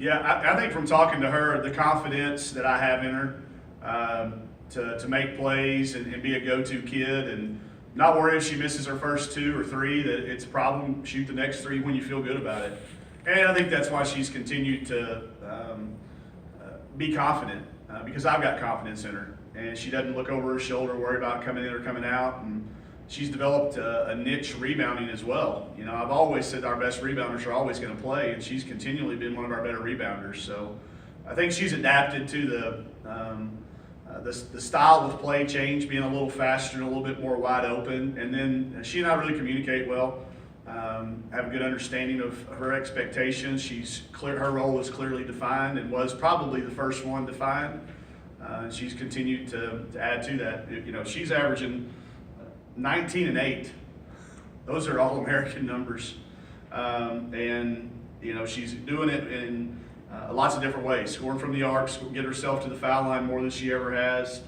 Yeah, I think from talking to her, the confidence that I have in her to make plays and be a go-to kid, and not worry if she misses her first 2 or 3, that it's a problem. Shoot the next 3 when you feel good about it. And I think that's why she's continued to be confident because I've got confidence in her. And she doesn't look over her shoulder, worry about coming in or coming out. And she's developed a niche rebounding as well. You know, I've always said our best rebounders are always going to play, and she's continually been one of our better rebounders. So I think she's adapted to the style of play change, being a little faster and a little bit more wide open. And then she and I really communicate well, have a good understanding of her expectations. Her role is clearly defined and was probably the first one defined. She's continued to add to that. You know, she's averaging 19 and 8. Those are All-American numbers. And, you know, she's doing it in lots of different ways. Scoring from the arc, get herself to the foul line more than she ever has.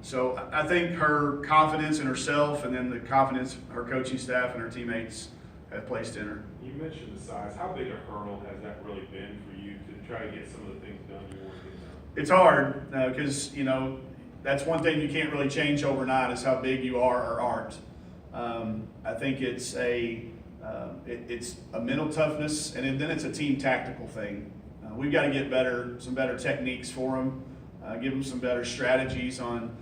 So I think her confidence in herself and then the confidence her coaching staff and her teammates have placed in her. You mentioned the size. How big a hurdle has that really been for you to try to get some of the things done you want to get done? It's hard because, you know, that's one thing you can't really change overnight is how big you are or aren't. I think it's a mental toughness, and then it's a team tactical thing. We've got to get some better techniques for them, give them some better strategies on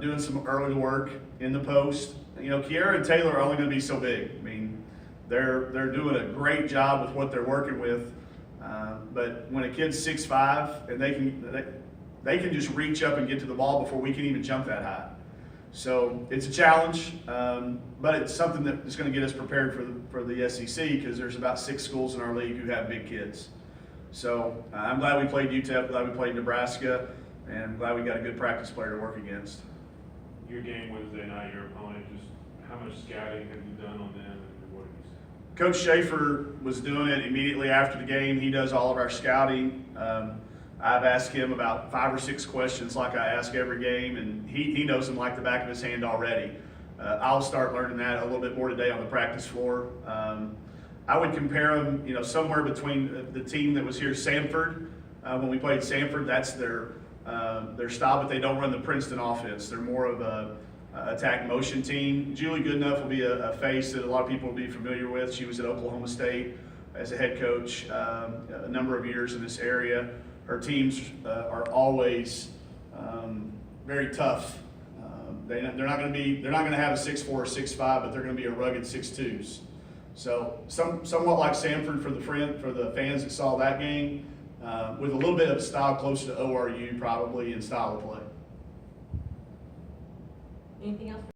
doing some early work in the post. You know, Kiera and Taylor are only going to be so big. I mean, they're doing a great job with what they're working with, but when a kid's 6'5" and they can just reach up and get to the ball before we can even jump that high. So it's a challenge, but it's something that is going to get us prepared for the SEC because there's about 6 schools in our league who have big kids. So I'm glad we played UTEP, glad we played Nebraska, and I'm glad we got a good practice player to work against. Your game Wednesday night, your opponent, just how much scouting have you done on them and what have you seen? Coach Schaefer was doing it immediately after the game. He does all of our scouting. I've asked him about 5 or 6 questions like I ask every game, and he knows them like the back of his hand already. I'll start learning that a little bit more today on the practice floor. I would compare them, you know, somewhere between the team that was here, Samford. When we played Samford, that's their style, but they don't run the Princeton offense. They're more of a attack motion team. Julie Goodenough will be a face that a lot of people will be familiar with. She was at Oklahoma State as a head coach a number of years in this area. Her teams are always very tough. They're not going to have a 6'4" or 6'5", but they're going to be a rugged 6'2". So somewhat like Samford for the fans that saw that game, with a little bit of style closer to ORU probably in style of play. Anything else?